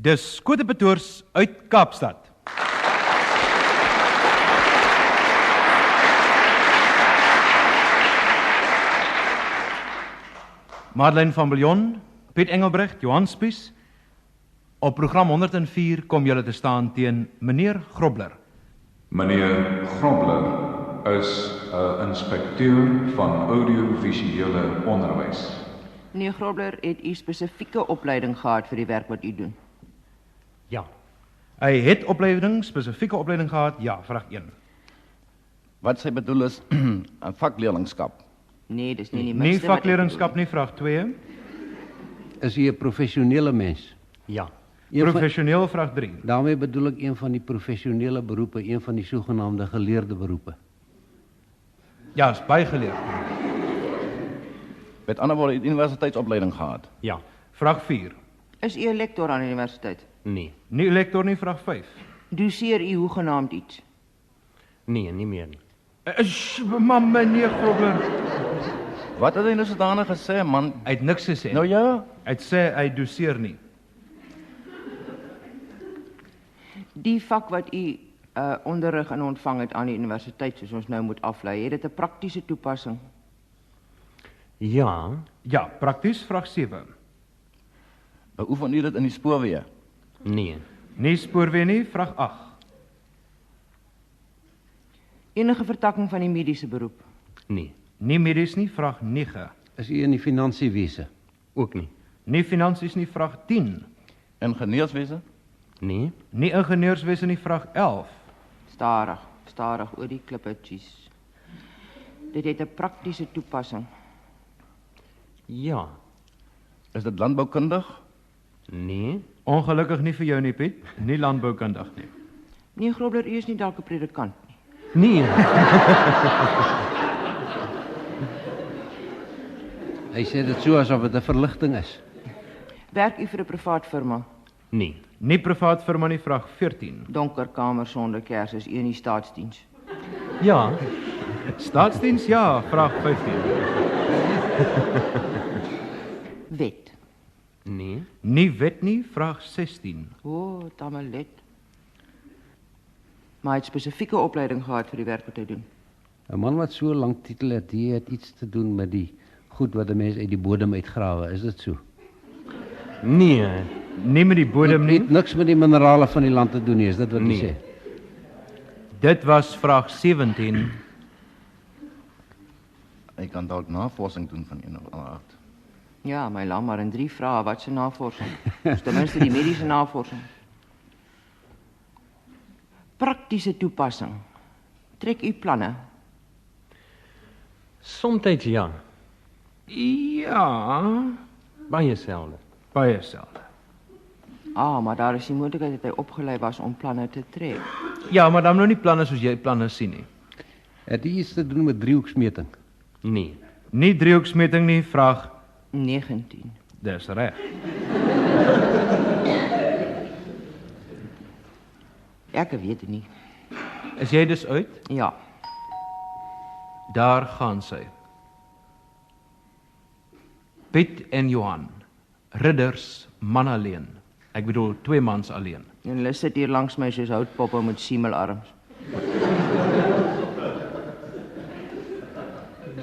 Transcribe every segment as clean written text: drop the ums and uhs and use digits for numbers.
Dis Skotepetoors uit Kaapstad. Madeleine van Biljon, Piet Engelbrecht, Johan Spies. Op program 104 kom julle te staan teen meneer Grobler. Meneer Grobler is 'n inspekteur van audiovisuele onderwys. Meneer Grobler, het u spesifieke opleiding gehad vir die werk wat u doen? Ja. Hy het spesifieke opleiding gehad? Ja, vraag 1. Wat sy bedoel is, 'n vakleerlingskap. Nee, dis nie die Nie minste wat ek vakleerlingskap nie, vraag 2. Is hy 'n professionele mens? Ja. Een van- Professioneel, vraag 3. Daarmee bedoel ek een van die professionele beroepe, een van die sogenaamde geleerde beroepe. Ja, is bygeleer. Met ander woorde, het universiteitsopleiding gehad. Ja. Vraag 4. Is u 'n lektor aan die universiteit? Nee. Nie lektor nie, vraag 5. Doseer u hoegenaamd iets? Nee, nie meer nie. Maar meneer Grobler, Wat het hy nou sodanig gesê, man? hy het niks gesê. Nou ja, Hy het sê hy doseer nie. Die vak wat u onderrig en ontvang het aan die universiteit, soos ons nou moet aflei, het dit 'n praktiese toepassing? Ja, Ja, prakties, vraag 7. beoefen u dit in die spoorweë? nee, Nie spoorweë nie, vraag 8. Enige vertakking van die mediese beroep? nee, Nie medies nie, vraag 9. Is u in die finansiewese? ook nie. Nie finansies nie, vraag 10. Ingenieurswese? Nee, Nie ingenieurswese nie, vraag 11. Stadig oor die klippetjies. Dit het 'n praktiese toepassing. ja, Is dit landboukundig? nee, Ongelukkig nie vir jou nie, Piet. Nie landboukundig nie. Meneer Grobler, u is nie dalk 'n predikant nie. nee, Hy sê dit so asof dit 'n verligting is. Werk u vir 'n privaat firma? nee, Nie privaat firma nie, vraag 14. Donker kamer sonder kers, is u in die staatsdiens? ja, Staatsdiens, ja, vraag 15. Wet. nee, Nie wet nie, vraag 16. O, tamalet. Maar hy het spesifieke opleiding gehad vir die werk wat hy doen. 'n Man wat so lank titel het, die het iets te doen met die goed wat 'n mens uit die bodem uitgrawe, is dit so? nee, Nie met die bodem Dit nie. het niks met die minerale van die land te doen nie, is dit wat jy Nee. sê? Dit was vraag 17. Hy kan dalk navorsing doen van een of ander aard. Ja, my lam, maar in 3 vrae, wat se navorsing? Dis ten minste die mediese navorsing. Praktiese toepassing. Trek u planne. somtyds ja, Ja, baie selde. baie selde. Maar daar is die moontlikheid dat hy opgelei was om planne te trek. Ja, maar dan nou nie planne soos jy planne sien nie. Het die iets te doen met driehoeksmeting? Nee, Nie driehoeksmeting nie, vraag, 19. dis reg. Ek weet dit nie. Is jy dus uit? Ja. Daar gaan sy. Piet en Johan, ridders, man alleen. Ek bedoel, 2 mans alleen. En hulle sit hier langs my soos houtpoppe met siemelarms.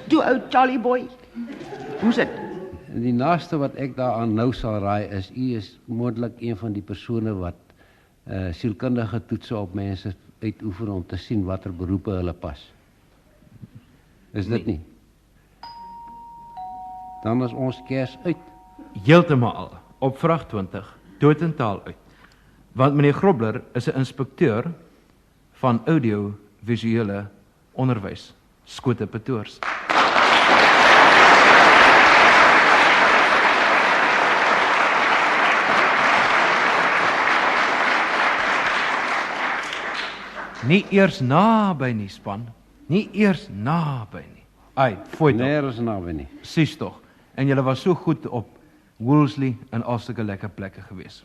Toe ou Charlie boy. Hoe sit? En die naaste wat ek daaraan nou sal raai is, u is moontlik een van die persone wat sielkundige toetse op mense uitoefen om te sien watter beroepe hulle pas. Is dit nie? Dan is ons kers uit. Heeltemal op vraag 20, dood en taal uit. Want meneer Grobler is 'n inspekteur van audiovisuele onderwys, Skotepetoors. Nie eers naby nie, span. Nie eers naby nie. Ai, fooi tog. Nergens naby nie. Sies tog. En julle was so goed op Woolsley en al sulke lekker plekke gewees.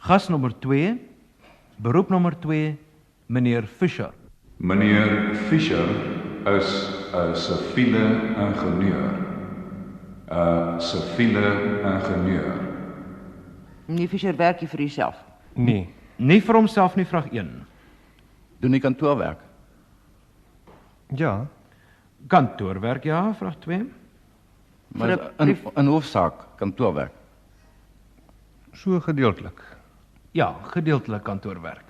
Gas nommer 2, beroep nommer 2, meneer Fischer. Meneer Fischer is 'n siviele ingenieur. 'n Siviele ingenieur. Meneer Fischer, werk jy vir jouself? Nee. Nie vir homself nie, vraag 1. Doen die kantoorwerk? Ja. Kantoorwerk, ja, vraag 2. Maar in hoofsaak kantoorwerk. So gedeeltelik. Ja, gedeeltelik kantoorwerk.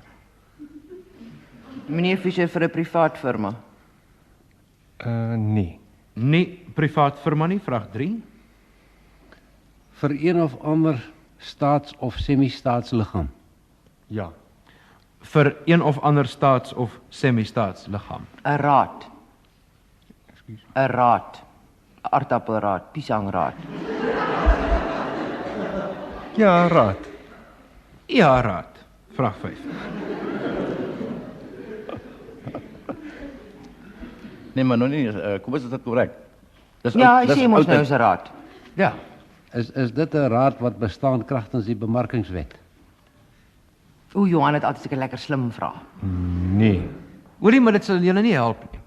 Meneer Fischer, vir 'n privaat firma? Nee. Nie privaat firma nie, vraag 3. Vir een of ander staats- of semi-staatsliggaam. Ja. Vir een of ander staats- of semi-staatsliggaam. 'n raad. 'n raad. 'n Aardappelraad, piesangraad. Ja, raad. Ja, raad. Vraag 5. Nee, maar nog nie, kom is dit korrek? Ja, hy sê mos nou is 'n raad. Ja. Is dit 'n raad wat bestaan kragtens die bemarkingswet? O, Johan het altyd 'n lekker slim vraag. Nee. Hoorie, maar dit sal julle nie help nie.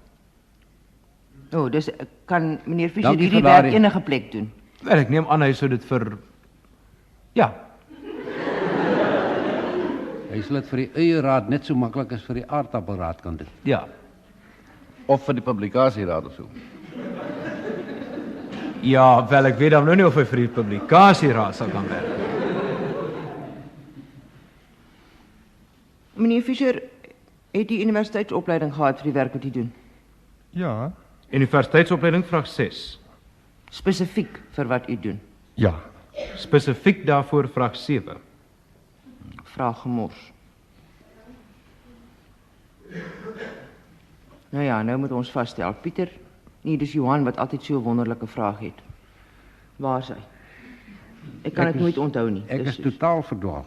O, dus kan meneer Fischer Dankie hierdie vir werk daardie- enige plek doen? Wel, ek neem aan hy sou dit vir... Ja, Hy sal dit vir die eie raad net so maklik as vir die aardappelraad kan doen. ja. Of vir die publikasieraad of so. Ja, wel, ek weet dan nou nie of hy vir die publikasieraad sal kan werk. Meneer Fischer, het die universiteitsopleiding gehad vir die werk wat jy doen? Ja. Universiteitsopleiding, vraag 6. Spesifiek vir wat jy doen? Ja. Spesifiek daarvoor, vraag 7. Vraag gemors. Nou ja, nou moet ons vasstel. Pieter, nee, dis Johan wat altyd so 'n wonderlike vraag het. Waar is hy? Ek kan Ek dit is- nooit onthou nie. Ek Dis is totaal verdwaal.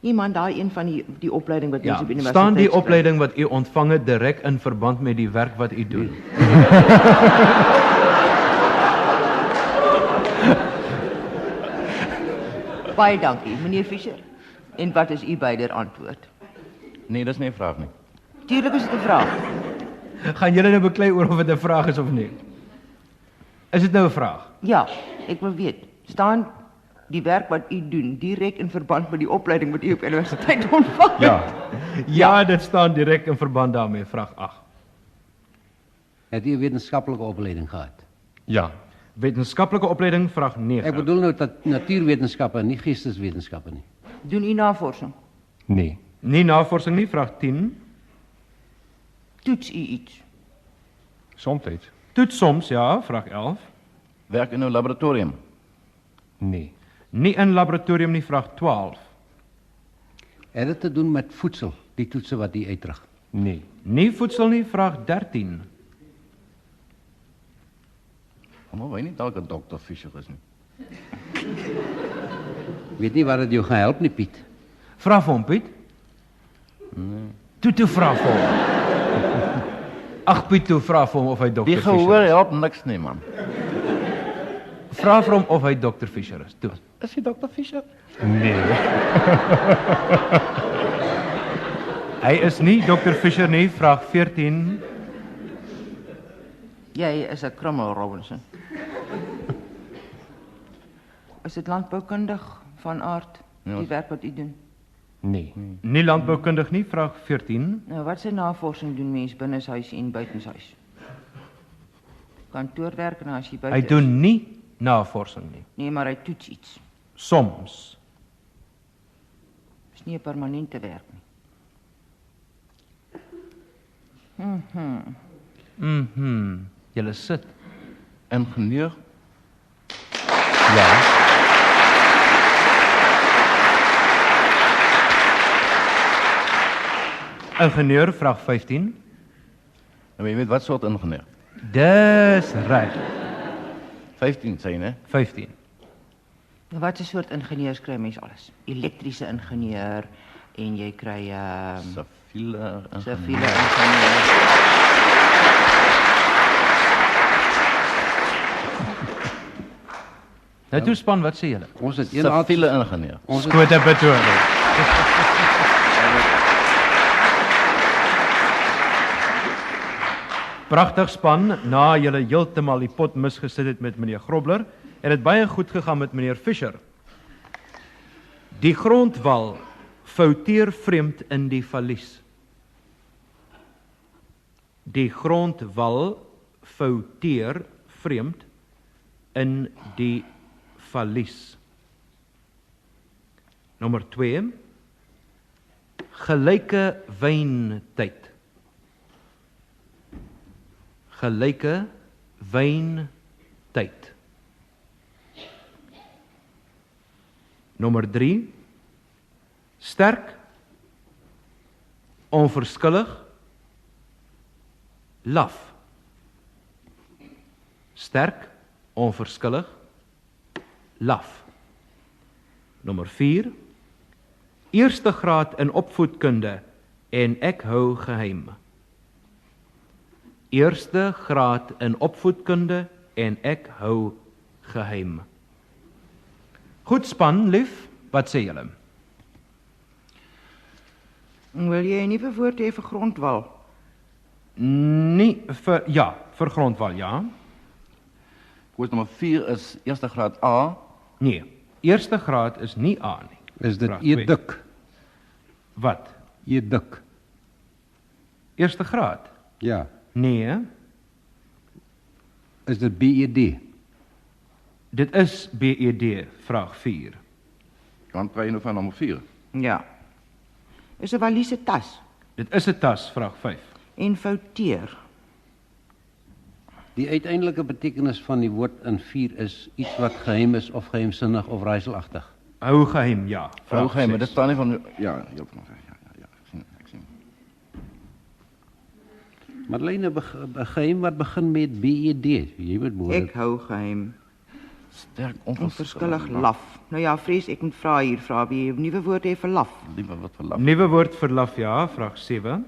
Nee man, daai een van die opleiding wat Ja, ons op universiteit staan die kry. opleiding wat u ontvang het direk in verband met die werk wat u doen? Baie dankie, meneer Fischer. En wat is u beider antwoord? Nee, dis nie 'n vraag nie. Tuurlik is dit 'n vraag. Gaan julle nou beklei oor of dit 'n vraag is of nie? Is dit nou 'n vraag? Ja, ek wil weet, staan die werk wat u doen direk in verband met die opleiding wat u op universiteit ontvang? Ja. Ja, dit staan direk in verband daarmee, vraag 8. Het jy 'n wetenskaplike opleiding gehad? Ja. Wetenskaplike opleiding, vraag 9. Ek bedoel nou dat natuurwetenskappe, nie geesteswetenskappe nie. Doen u navorsing? Nee. Nie navorsing nie, vraag 10. Toets u iets? Somtyds. Toets soms, ja, vraag 11. Werk in 'n laboratorium. Nee. Nie in laboratorium nie, vraag 12. Het dit te doen met voedsel, die toetse wat jy uitrig? Nee. Nie voedsel nie, vraag 13. Maar weet nie dalk 'n dokter Fischer is nie. Weet nie wat dit jou gaan help nie, Piet. Vra vir hom, Piet. Toe vra vir hom. Ag Piet, toe vra vir hom of hy Dr. Die Fischer gehoor is. help niks nie, man. Vra vir hom of hy Dr. Fischer is. Toe. Is hy dokter Fischer? Nee. Hy is nie Dr. Fischer nie, vraag 14. Jy is 'n krummel, Robinson. Is dit landboukundig van aard, Ja. die werk wat u doen? Nee. Nie landboukundig nie, vraag 14. Nou, wat se navorsing doen mens binneshuis en buitenshuis? Kantoorwerk en as jy buite Hy doen nie navorsing nie. Nee, maar hy toets iets. Soms. Dis nie 'n permanente werk nie. Julle sit. Ingenieur? Ja. Ingenieur, vraag 15. Nou, jy weet wat soort ingenieur? Dis reg. 15 sê jy, né? 15. Nou, wat 'n soort ingenieurs kry mens alles? Elektriese ingenieur en jy kry Siviele siviele ingenieur. Nou toe span, wat sê julle? Ons het een aard, Siviele ingenieur. ons het, Skote betoning. Pragtig span, na julle heeltemal die pot misgesit het met meneer Grobler, het dit baie goed gegaan met meneer Fischer. Die grondwal fouteer vreemd in die valies. Die grondwal fouteer vreemd in die valies. Nommer 2. Gelyke wyntyd. Gelyke wyntyd. Nommer 3. Sterk, onverskillig, laf. Sterk, onverskillig, laf. Nommer 4. Eerste graad in opvoedkunde en ek hou geheim. Eerste graad in opvoedkunde en ek hou geheim. Goed span, lief, wat sê julle? Wil jy 'n nuwe woord hê vir grondwal? Nee, vir grondwal, ja. Koos nommer 4 is eerste graad A. Nee, eerste graad is nie A nie. Is dit Vraag 2. edik? Wat? Edik. Eerste graad? Ja. Nee, Is dit BED? dit is BED, vraag 4. Dan kry jy nou van nommer 4. Ja. Is 'n valiese tas Dit is 'n tas, vraag 5. en fouteer. Die uiteindelike betekenis van die woord in 4 is iets wat geheim is of geheimsinnig of raaiselagtig. Hou geheim, ja. Vraag Vraag maar dit 6. staan nie van ja, heel van ek sien. Madeleine, 'n geheim wat begin met BED. Jy moet Ek behoorlik. hou geheim. Sterk Onverskillig laf. Nou ja, vrees ek moet vra hier, vra wie 'n nuwe woord hê vir laf. Liewe wat vir laf. Nuwe woord vir laf, ja, vraag 7.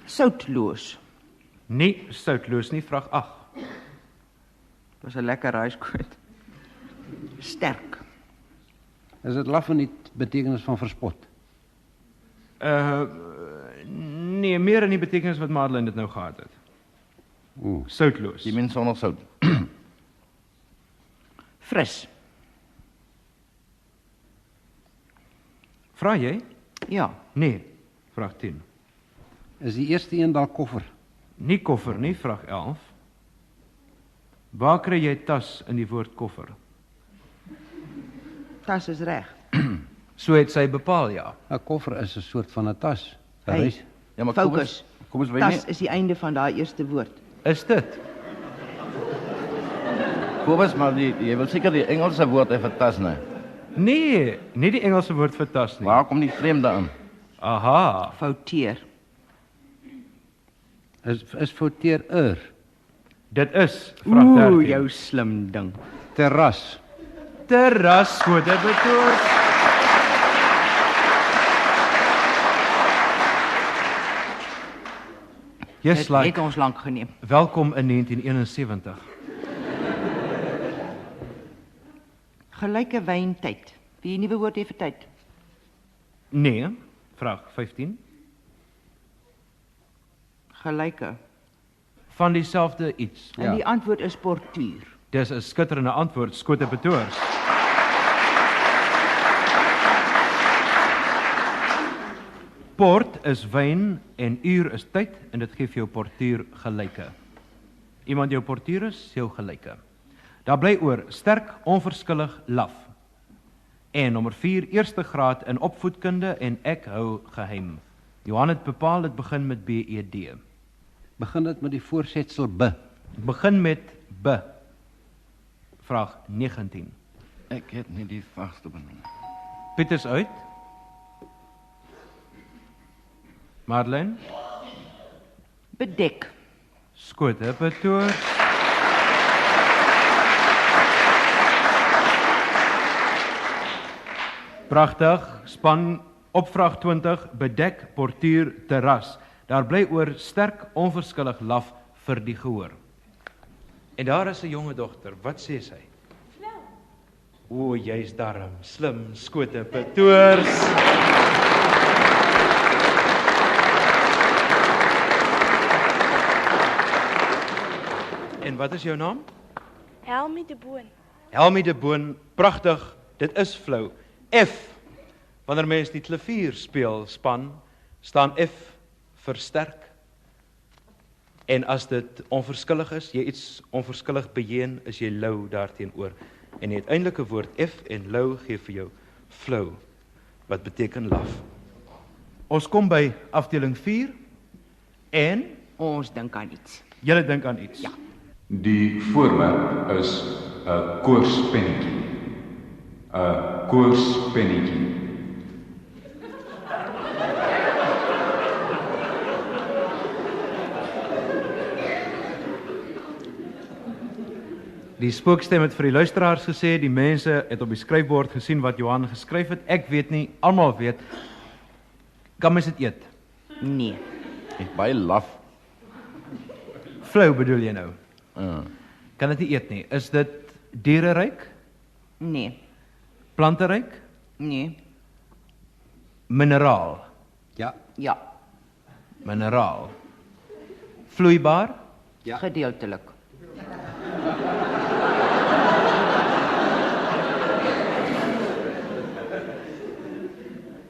Soutloos. Nie soutloos nie, vraag 8. Was 'n lekker raiskoot. Sterk. Is dit laf in die betekenis van verspot? Nee, meer in die betekenis wat Madeleine dit nou gehad het. Soutloos. Die mens sonder sout. Fris. Vra jy? Ja. Nee, vraag 10. Is die eerste een dalk koffer? Nie koffer nie, vraag 11. Waar kry jy tas in die woord koffer? Tas is reg. So het sy bepaal, ja. 'n Koffer is 'n soort van 'n tas. 'n Hey. reis- Ja, maar Fokus. Kom ons weet Tas nie. is die einde van daai eerste woord. Is dit? Kobus, maar jy wil seker die Engelse woord hê vir tas, nee. Nee, nie die Engelse woord vir tas nie. Waar kom die vreemde aan? Aha. Fouteer. Is fouteer Dit is vraag 13. Ooh, jou slim ding. terras. Terras, goed, dit betoor. Yes, Dit like, het ons lank geneem. welkom in 1971. Gelyke wyntyd. Wie 'n nuwe woord hê vir tyd? Nee, vraag 15. Gelyke. Van dieselfde iets. En die antwoord is portuur. Dis 'n skitterende antwoord, skote betoors. Port is wyn en uur is tyd en dit gee vir jou portuur gelyke. Iemand jou portuur is, jou gelyke. Daar bly oor sterk, onverskillig, laf. En nommer 4, eerste graad in opvoedkunde en ek hou geheim. Johan het bepaal dit begin met BED. Begin dit met die voorsetsel be. Begin met be. Vraag 19. Ek het nie die vaste benoem. Piet is uit. Madeleine, Bedek. skote betoor. Pragtig, span op vraag 20, bedek, portuur, terras. Daar bly oor sterk, onverskillig laf vir die gehoor. En daar is 'n jonge dogter, wat sê sy? O, jy's darm, slim, skote betoors. En wat is jou naam? Helmie de Boon. Helmie de Boon, pragtig, dit is flou. F, Wanneer mens die klavier speel span, staan F vir sterk. En as dit onverskillig is, jy iets onverskillig bejeen, is jy lou daarteenoor. En die uiteindelike woord F en lou gee vir jou flow, wat beteken laf. Ons kom by afdeling 4 en Ons dink aan iets. julle dink aan iets. Ja. Die voorwerp is 'n koorspennetjie. 'n Koorspennetjie. Die spookstem het vir die luisteraars gesê, die mense het op die skryfbord gesien wat Johan geskryf het. Ek weet nie, almal weet. Kan mens dit eet? Nee. Ek baie laf. Flou bedoel jy nou? Uh, Kan dit nie eet nie. Is dit diereryk, Nee. planteryk, Nee. mineraal, Ja, Ja. mineraal. Vloeibaar, Ja. Gedeeltelik.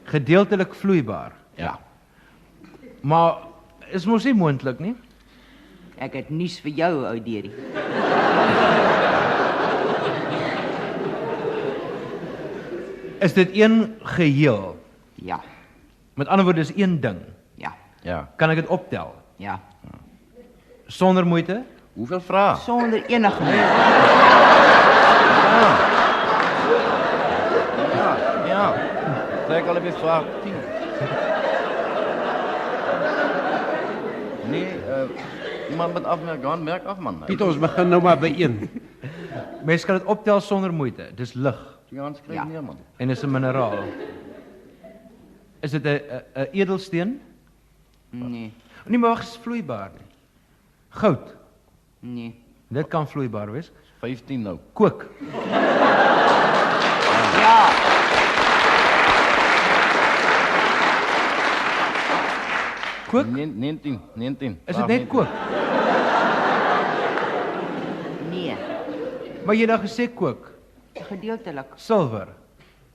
gedeeltelik vloeibaar. ja. Maar is mos nie moontlik nie. Ek het nuus vir jou, ou deerie. Is dit een geheel? Ja. Met ander woorde is een ding. Ja. Ja. Kan ek dit optel? Ja. Sonder moeite? Hoeveel vrae? Sonder enige moeite. Ja. Trek al even vraag 10. Nee, iemand met afmerk, gaan merk af man. Piet, ons begin nou maar by 1. Mens kan dit optel sonder moeite. Dis lig Die gaan skryf Ja. neer man. en is 'n mineraal. Is dit 'n edelsteen? Nee. Nee, maar wag, is vloeibaar nie. Goud. Nee. Dit kan vloeibaar wees. 15 nou. Kook. Ja. Kook? 19. Is dit net kook? Nee. Maar jy het nou gesê kook. Gedeeltelik. Silwer. Nee,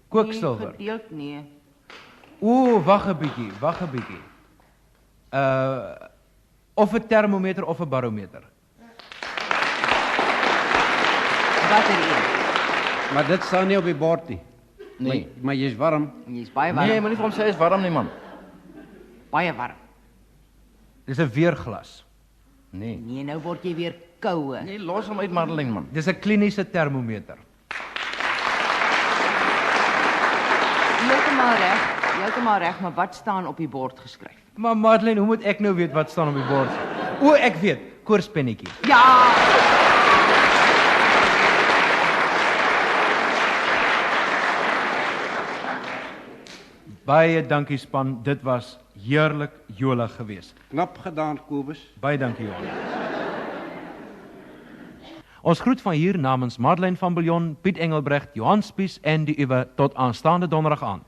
Kooksilwer. gedeeld nee. Wag 'n bietjie. Of 'n termometer of 'n barometer. Wat er een. Maar dit staan nie op die bord nie. Nee. Maar jy's warm. Jy's baie warm. Nee, maar nie vir hom sê is warm nie man. Baie warm. Dis 'n weerglas. Nee. Nee, nou word jy weer koue. Nee, los hom uit Madeleine man. Dis 'n kliniese termometer. Heeltemal reg, maar wat staan op die bord geskryf? Maar Madeleine, hoe moet ek nou weet wat staan op die bord? Ek weet, koorspennetjie. Ja! Baie dankie span, dit was heerlik jolig geweest. Knap gedaan, Kobus. Baie dankie Johan. Ons groet van hier namens Madeleine van Biljon, Piet Engelbrecht, Johan Spies en die uwe tot aanstaande donderdag aand.